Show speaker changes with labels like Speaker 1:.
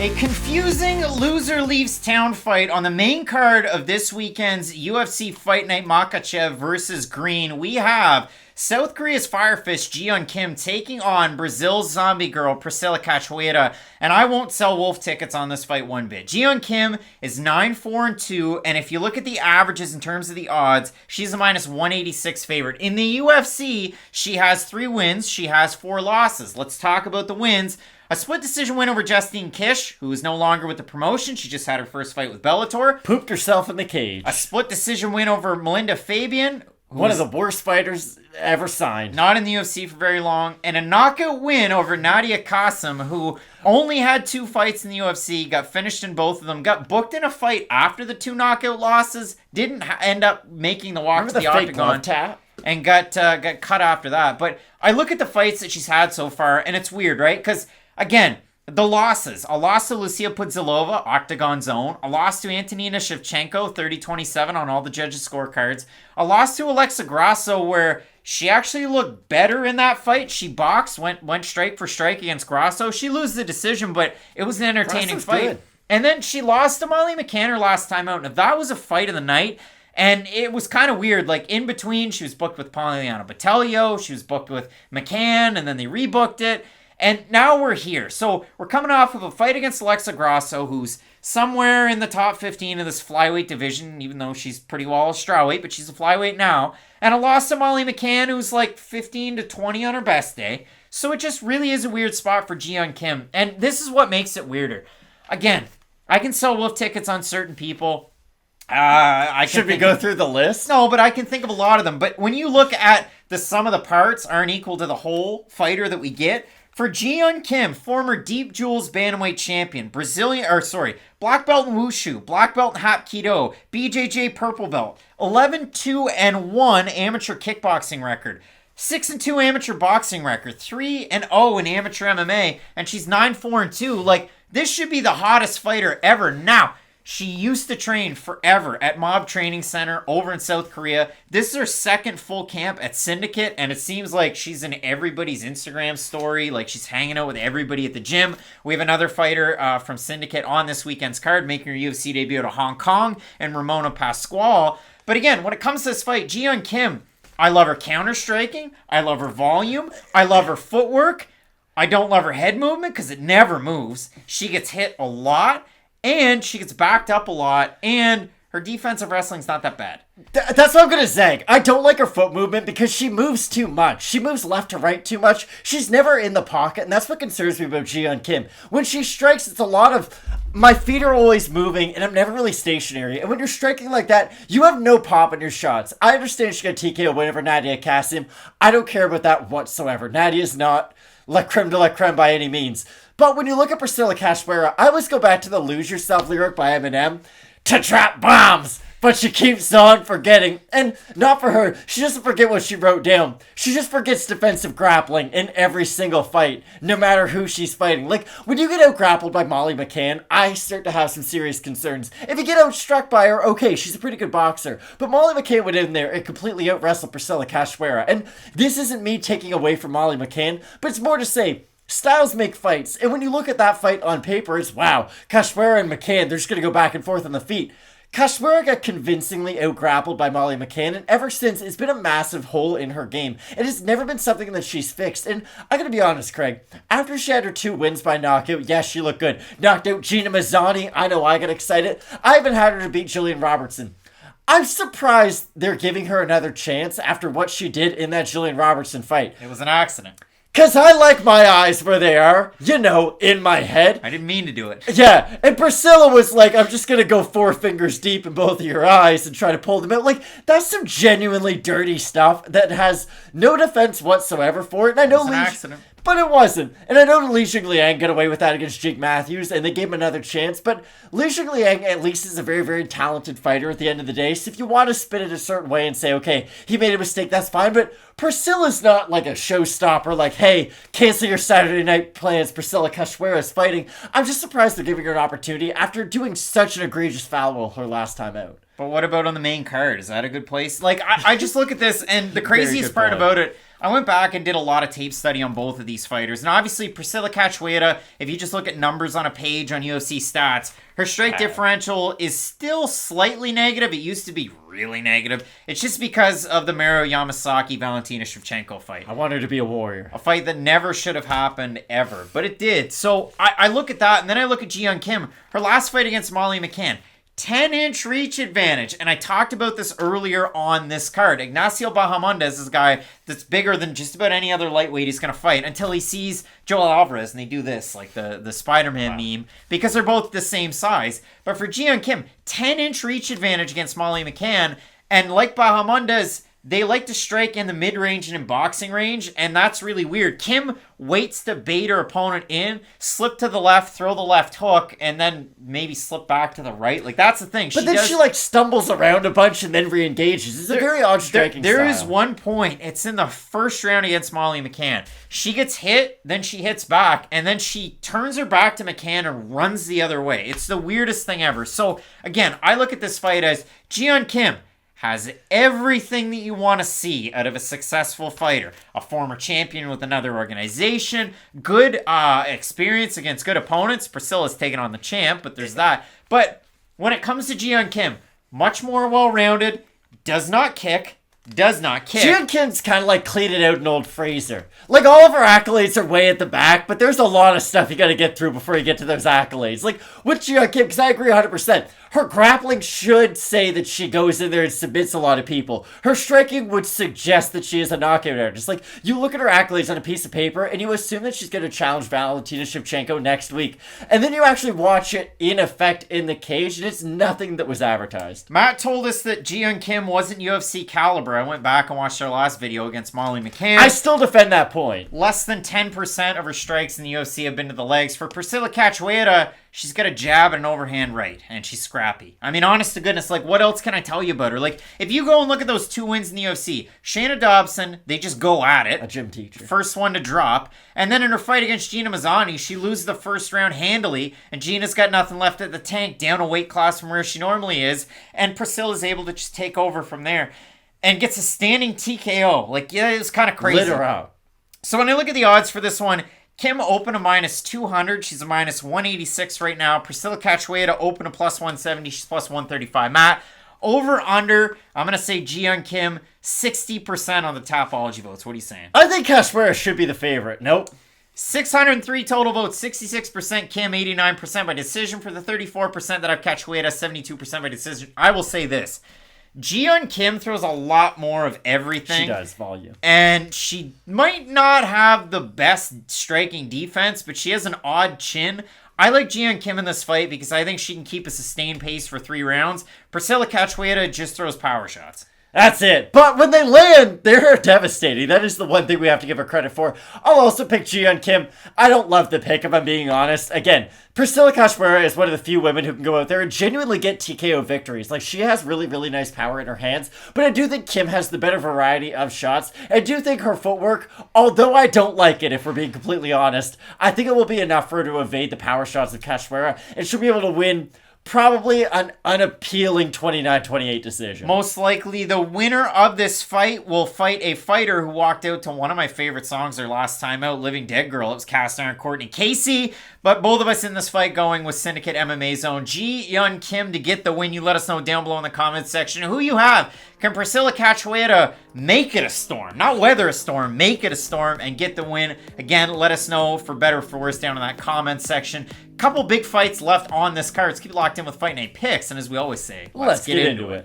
Speaker 1: A confusing loser leaves town fight on the main card of this weekend's UFC Fight Night Makhachev versus Green. We have South Korea's Fire Fist Yeon Kim taking on Brazil's zombie girl Priscila Cachoeira, and I won't sell wolf tickets on this fight one bit. Yeon Kim is 9-4-2, and if you look at the averages in terms of the odds, she's a minus 186 favorite. In the UFC, she has 3 wins, she has 4 losses. Let's talk about the wins. A split decision win over Justine Kish, who is no longer with the promotion. She just had her first fight with Bellator.
Speaker 2: Pooped herself in the cage.
Speaker 1: A split decision win over Melinda Fabian.
Speaker 2: One of the worst fighters ever signed.
Speaker 1: Not in the UFC for very long. And a knockout win over Nadia Qasim, who only had 2 fights in the UFC, got finished in both of them, got booked in a fight after the 2 knockout losses, didn't end up making the walk to the octagon. And got cut after that. But I look at the fights that she's had so far, and it's weird, right? Because, again, the losses. A loss to Lucia Pudzilova, Octagon Zone. A loss to Antonina Shevchenko, 30-27 on all the judges' scorecards. A loss to Alexa Grasso, where she actually looked better in that fight. She boxed, went strike for strike against Grasso. She loses the decision, but it was an entertaining fight. Good. And then she lost to Molly McCann her last time out. Now, that was a fight of the night. And it was kind of weird. Like, in between, she was booked with Poliana Botelho. She was booked with McCann, and then they rebooked it. And now we're here. So we're coming off of a fight against Alexa Grasso, who's somewhere in the top 15 of this flyweight division, even though she's pretty well a strawweight, but she's a flyweight now. And a loss to Molly McCann, who's like 15-20 on her best day. So it just really is a weird spot for Yeon Kim. And this is what makes it weirder. Again, I can sell wolf tickets on certain people.
Speaker 2: Should we go through the list?
Speaker 1: No, but I can think of a lot of them. But when you look at the sum of the parts aren't equal to the whole fighter that we get, for Yeon Kim, former Deep Jewels Bantamweight champion, black belt in Wushu, black belt in Hapkido, BJJ purple belt, 11-2-1 amateur kickboxing record, 6-2 amateur boxing record, 3-0 in amateur MMA, and she's 9-4-2. Like, this should be the hottest fighter ever. Now, she used to train forever at Mob Training Center over in South Korea. This is her second full camp at Syndicate, and it seems like she's in everybody's Instagram story. Like, she's hanging out with everybody at the gym. We have another fighter from Syndicate on this weekend's card, making her UFC debut to Hong Kong, and Ramona Pascual. But again, when it comes to this fight, Yeon Kim, I love her counter-striking. I love her volume. I love her footwork. I don't love her head movement because it never moves. She gets hit a lot. And she gets backed up a lot, and her defensive wrestling's not that bad.
Speaker 2: That's what I'm going to say. I don't like her foot movement because she moves too much. She moves left to right too much. She's never in the pocket, and that's what concerns me about Yeon Kim. When she strikes, it's a lot of, my feet are always moving, and I'm never really stationary. And when you're striking like that, you have no pop in your shots. I understand she got TKO win over Nadia Qasim. I don't care about that whatsoever. Nadia's not la creme de la creme by any means. But when you look at Priscila Cachoeira, I always go back to the Lose Yourself lyric by Eminem. To trap bombs! But she keeps on forgetting. And not for her, she doesn't forget what she wrote down. She just forgets defensive grappling in every single fight, no matter who she's fighting. Like, when you get out-grappled by Molly McCann, I start to have some serious concerns. If you get out-struck by her, okay, she's a pretty good boxer. But Molly McCann went in there and completely out-wrestled Priscila Cachoeira. And this isn't me taking away from Molly McCann, but it's more to say, styles make fights, and when you look at that fight on paper, it's wow, Cachoeira and McCann, they're just going to go back and forth on the feet. Cachoeira got convincingly out-grappled by Molly McCann, and ever since, it's been a massive hole in her game. It has never been something that she's fixed, and I gotta be honest, Craig, after she had her 2 wins by knockout, yes, she looked good. Knocked out Gina Mazzani, I know I got excited. I even had her to beat Jillian Robertson. I'm surprised they're giving her another chance after what she did in that Jillian Robertson fight.
Speaker 1: It was an accident.
Speaker 2: Because I like my eyes where they are, you know, in my head.
Speaker 1: I didn't mean to do it.
Speaker 2: Yeah, and Priscilla was like, I'm just going to go 4 fingers deep in both of your eyes and try to pull them out. Like, that's some genuinely dirty stuff that has no defense whatsoever for it. And I know
Speaker 1: it was an accident.
Speaker 2: But it wasn't. And I know Li Jingliang got away with that against Jake Matthews, and they gave him another chance. But Li Jingliang at least is a very, very talented fighter at the end of the day. So if you want to spin it a certain way and say, okay, he made a mistake, that's fine. But Priscilla's not like a showstopper, like, hey, cancel your Saturday night plans, Priscila Cachoeira is fighting. I'm just surprised they're giving her an opportunity after doing such an egregious foul her last time out.
Speaker 1: But what about on the main card? Is that a good place? Like, I just look at this, and the craziest part about it, I went back and did a lot of tape study on both of these fighters. And obviously, Priscila Cachoeira, if you just look at numbers on a page on UFC stats, her strike differential is still slightly negative. It used to be really negative. It's just because of the Maro Yamasaki-Valentina Shevchenko fight.
Speaker 2: I want her to be a warrior.
Speaker 1: A fight that never should have happened ever, but it did. So I look at that, and then I look at Yeon Kim. Her last fight against Molly McCann. 10-inch reach advantage. And I talked about this earlier on this card. Ignacio Bahamondes is a guy that's bigger than just about any other lightweight he's going to fight until he sees Joel Alvarez and they do this, like the Spider-Man meme, because they're both the same size. But for Yeon Kim, 10-inch reach advantage against Molly McCann. And like Bahamondes, they like to strike in the mid-range and in boxing range, and that's really weird. Kim waits to bait her opponent in, slip to the left, throw the left hook, and then maybe slip back to the right. Like, that's the thing.
Speaker 2: But then she, like, stumbles around a bunch and then re-engages. It's a very odd striking style.
Speaker 1: There is one point. It's in the first round against Molly McCann. She gets hit, then she hits back, and then she turns her back to McCann and runs the other way. It's the weirdest thing ever. So, again, I look at this fight as Yeon Kim has everything that you want to see out of a successful fighter. A former champion with another organization, good experience against good opponents. Priscilla's taken on the champ, but there's that. But when it comes to Yeon Kim, much more well-rounded, does not kick. Yeon
Speaker 2: Kim's kind of like cleaning out an old Fraser. Like, all of her accolades are way at the back, but there's a lot of stuff you got to get through before you get to those accolades. Like, with Yeon Kim, because I agree 100%, her grappling should say that she goes in there and submits a lot of people. Her striking would suggest that she is a knockout artist. Like, you look at her accolades on a piece of paper, and you assume that she's going to challenge Valentina Shevchenko next week. And then you actually watch it in effect in the cage, and it's nothing that was advertised.
Speaker 1: Matt told us that Yeon Kim wasn't UFC caliber. I went back and watched our last video against Molly McCann.
Speaker 2: I still defend that point.
Speaker 1: Less than 10% of her strikes in the UFC have been to the legs. For Priscila Cachoeira, she's got a jab and an overhand right, and she's scrappy. I mean, honest to goodness, like, what else can I tell you about her? Like, if you go and look at those 2 wins in the UFC, Shayna Dobson, they just go at it.
Speaker 2: A gym teacher.
Speaker 1: First one to drop. And then in her fight against Gina Mazzani, she loses the first round handily, and Gina's got nothing left at the tank, down a weight class from where she normally is, and Priscilla's able to just take over from there. And gets a standing TKO. Like, yeah, it's kind of crazy.
Speaker 2: Lit her out.
Speaker 1: So when I look at the odds for this one, Kim open a minus 200. She's a minus 186 right now. Priscila Cachoeira open a plus 170. She's plus 135. Matt, over, under, I'm going to say Yeon Kim, 60% on the Tapology votes. What are you saying?
Speaker 2: I think Cachoeira should be the favorite. Nope.
Speaker 1: 603 total votes, 66% Kim, 89% by decision. For the 34% that I've Cachoeira, 72% by decision. I will say this. Yeon Kim throws a lot more of everything.
Speaker 2: She does, volume.
Speaker 1: And she might not have the best striking defense, but she has an odd chin. I like Yeon Kim in this fight because I think she can keep a sustained pace for 3 rounds. Priscila Cachoeira just throws power shots.
Speaker 2: That's it. But when they land, they're devastating. That is the one thing we have to give her credit for. I'll also pick Yeon Kim. I don't love the pick, if I'm being honest. Again, Priscila Cachoeira is one of the few women who can go out there and genuinely get TKO victories. Like, she has really, really nice power in her hands. But I do think Kim has the better variety of shots. I do think her footwork, although I don't like it, if we're being completely honest, I think it will be enough for her to evade the power shots of Cachoeira. And she'll be able to win probably an unappealing 29-28 decision.
Speaker 1: Most likely, the winner of this fight will fight a fighter who walked out to one of my favorite songs their last time out, Living Dead Girl. It was Cast Iron Courtney Casey. But both of us in this fight going with Syndicate MMA Zone. Yeon Kim to get the win. You let us know down below in the comments section who you have. Can Priscila Cachoeira make it a storm? Not weather a storm, make it a storm and get the win. Again, let us know for better or for worse down in that comment section. Couple big fights left on this card. Let's keep it locked in with Fight Night picks. And as we always say,
Speaker 2: let's get into it.